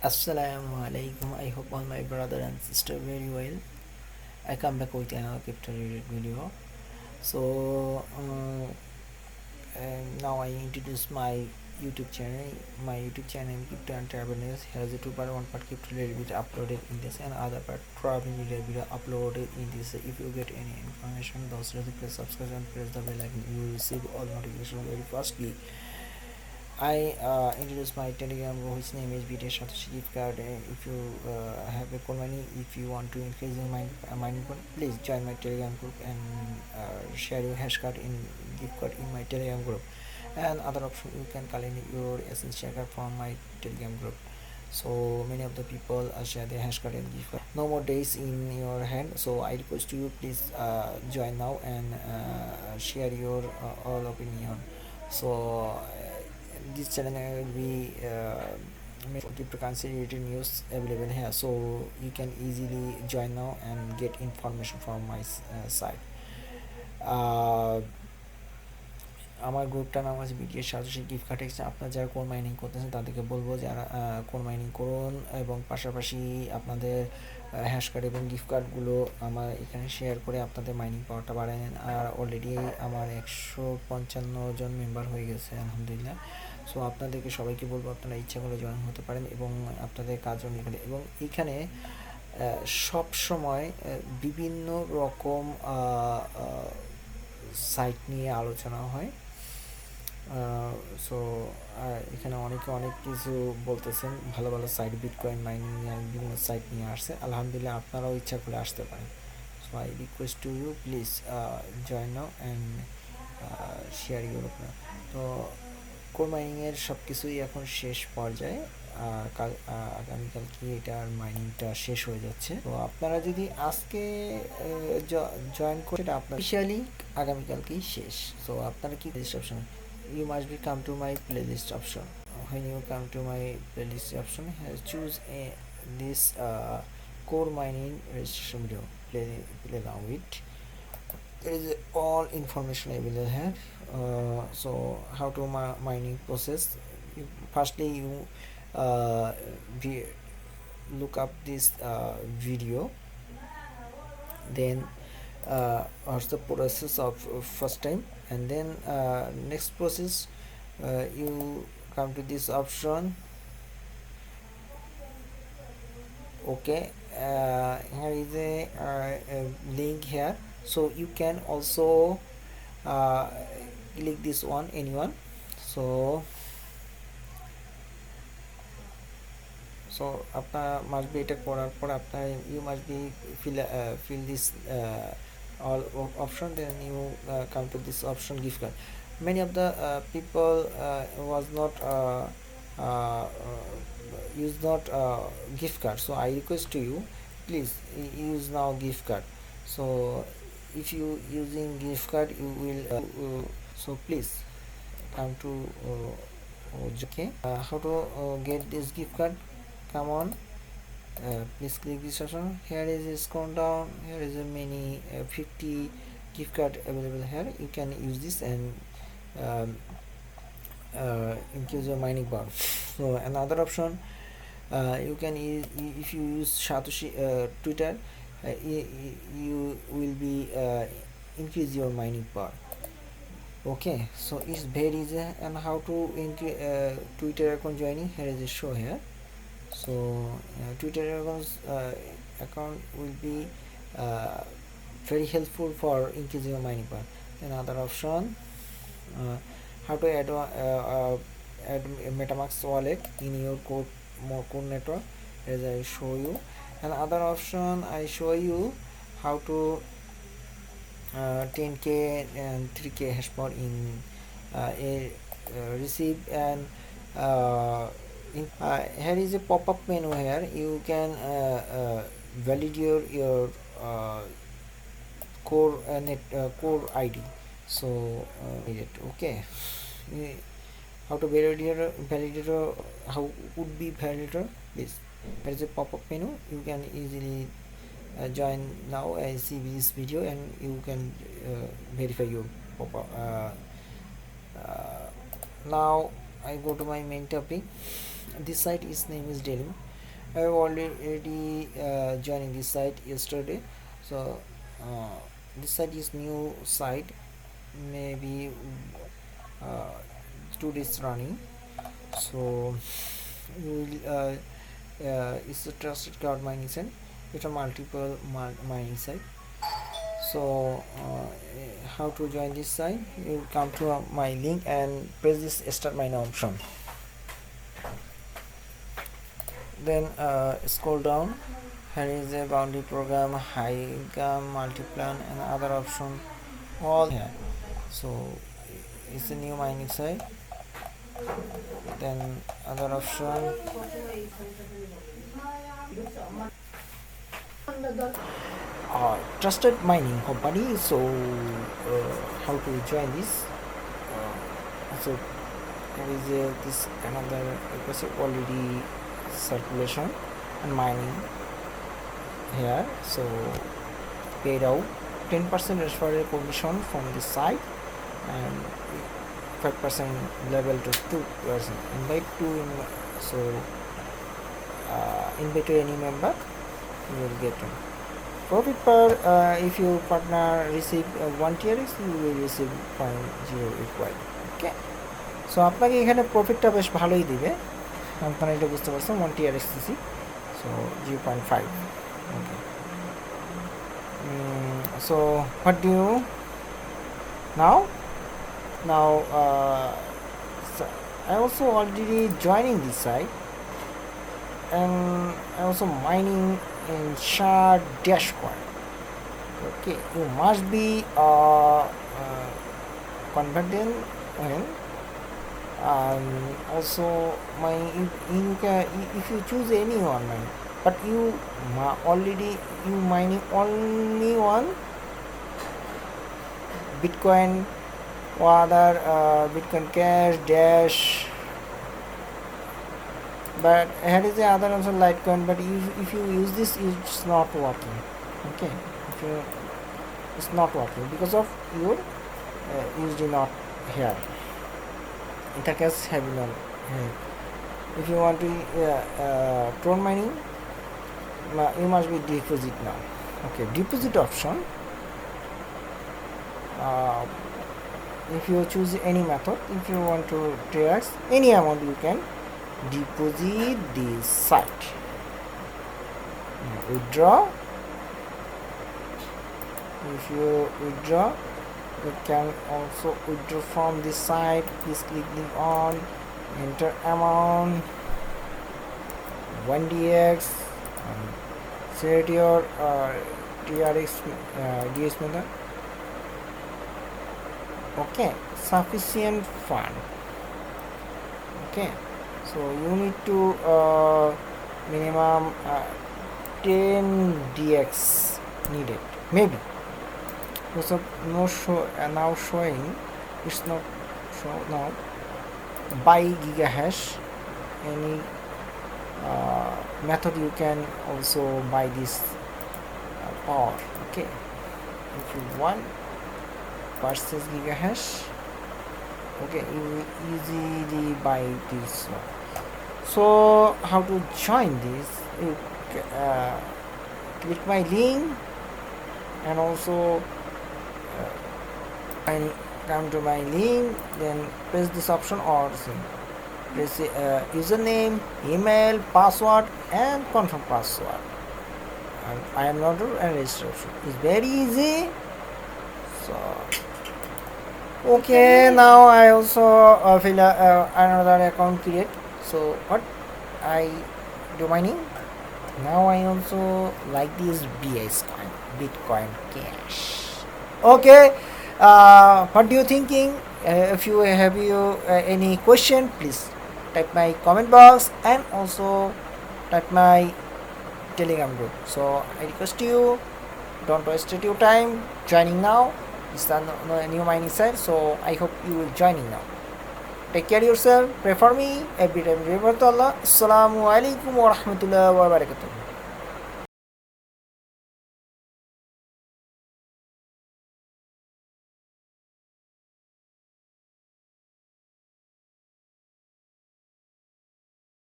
Assalamu alaikum. I hope all my brother and sister very well. I come back with another crypto related video. So now I introduce my YouTube channel. My YouTube channel Crypto and Travel News. Here is a two-part, one-part crypto related video uploaded in this, and other part travel related video uploaded in this. If you get any information, those please subscribe and press the bell icon. You will receive all notifications very fastly. I introduced my Telegram group, which name is 𝑮𝑰𝑭𝑚 Satoshi gift card. If you have a coin money, if you want to increase your mining pool, please join my Telegram group and share your hash card in gift card in my Telegram group. And other option, you can collect your essence share card from my Telegram group. So many of the people share their hash card and gift card. No more days in your hand. So I request you, please join now and share your all opinion. So this channel will be cryptocurrency related news available here, so you can easily join now and get information from my site. আমার গ্রুপটার নাম আছে BTS satoshi gift card exchange. আপনারা যারা কোন mining করতেছেন তাদেরকে বলবো যারা কোন মাইনিং করুন, এবং পাশাপাশি আপনাদের হ্যাশ কার্ড এবং গিফট কার্ডগুলো আমার এখানে শেয়ার করে আপনাদের মাইনিং পাওয়ারটা বাড়ায় নেন। আর অলরেডি আমার 155 জন মেম্বার হয়ে গেছে আলহামদুলিল্লাহ। সো আপনাদেরকে সবাইকে বলবো আপনারা ইচ্ছা করে জয়েন হতে পারেন এবং আপনাদের কাজও নিয়ে, এবং এখানে সব সময় বিভিন্ন রকম সাইট নিয়ে আলোচনা হয়। সো এখানে অনেকে অনেক কিছু বলতেছেন, ভালো ভালো সাইট বিটকয়েন মাইনিং নিয়ে বিভিন্ন সাইট নিয়ে আসছে। আলহামদুলিল্লাহ, আপনারাও ইচ্ছা করে আসতে পারেন। So I request to you, please join now and share your opinion. তো কোর মাইনিংয়ের সব কিছুই এখন শেষ পর্যায়ে, আগামীকালকে এটার মাইনিংটা শেষ হয়ে যাচ্ছে। তো আপনারা যদি আজকে জয়েন করে, এটা আপনার অফিসিয়ালি আগামীকালকেই শেষ। সো আপনারা কি list option, you must be come to my playlist option. When you come to my playlist option, choose this core mining registration video, play now it. There is all information available here. So how to mining process, firstly you look up this video, then what's the process of first time, and then next process, you come to this option. Okay, here is a link here, so you can also click this one, anyone. So আপনার must be এটা করার পর আপনার you must be fill this all option, then you come to this option gift card. Many of the people was not use not gift card, so I request to you, please use now gift card. So if you using gift card, you will so please come to okay, how to get this gift card. Come on, please click this option. Here is a scroll down, here is a many 50 gift card available here. You can use this and increase your mining power. So another option, you can if you use Satoshi Twitter, you will be increase your mining power. Okay, so it's very easy. And how to increase Twitter account joining, here is a show here. So Twitter account will be very helpful for increasing your mining power. Another option, how to add a MetaMask wallet in your core network, as I show you. And other option, I show you how to 10k and 3k hash power in receive. And here is a pop-up menu here. You can validate your core ID. So okay, how to validator, how would be validator, this there is a pop-up menu. You can easily join now and see this video, and you can verify your pop-up. Now I go to my main topic. This site is name is Deliam. I have already joined this site yesterday, so this site is new site, maybe uh, 2 days running. So it's a trusted cloud mining site. It's a multiple mining site. So how to join this site? You come to my link and press this start mining option. Then scroll down. Here is a bounty program, high income, multi-plan, and other option all here. So it's a new mining site. Then other option, trusted mining company. So how to join this? So there is this another already circulation and mining here. So paid out 10% referral commission from this site and 5% level to 2%. Invite to so invite to any member, you will get them. Profit per if your partner receive 1 TRX, you will receive 0.08. Okay, so আপনাকে এখানে প্রফিটটা বেশ ভালোই দিবে, আপনারা এটা বুঝতে পারছেন 1 TRX CC, so 0.5. Okay, so what do you now so I also already joining this site, and I also mining in shard dashboard. Okay, you must be confident when also if you choose any one mine, but you already mining only one Bitcoin or other Bitcoin Cash, Dash, but here is the other also Litecoin, but if you use this, it's not working. Okay, it's not working because of your USD not here. Intercash have none here. If you want to Tron mining, you must be deposit now. Okay, deposit option. If you choose any method, if you want to trade any amount, you can deposit this site. Withdraw. If you withdraw, you can also withdraw from this site. Please click on enter amount 1DX and select your TRX DS method. Okay, sufficient fund. Okay, so you need to minimum 10 DX needed, maybe because of no show now showing, it's not show now by gigahash. Any method you can also buy this power. Okay, if you want purchase gigahash, okay, you will easily buy this one. So how to join this? You click my link and also and come to my link, then press this option or press username, email, password, and confirm password, and I am not and registration. It's very easy. So okay, now I also fill another account create. So what I do mining now, I also like this BS coin, Bitcoin Cash. Okay, what do you thinking? If you have any question, please type my comment box and also type my Telegram group. So I request you, don't waste your time joining now. It's a new mining site, so I hope you will joining now. Take care of yourself, pray for me every time. Assalamu alaikum wa rahmatullahi wa barakatuh.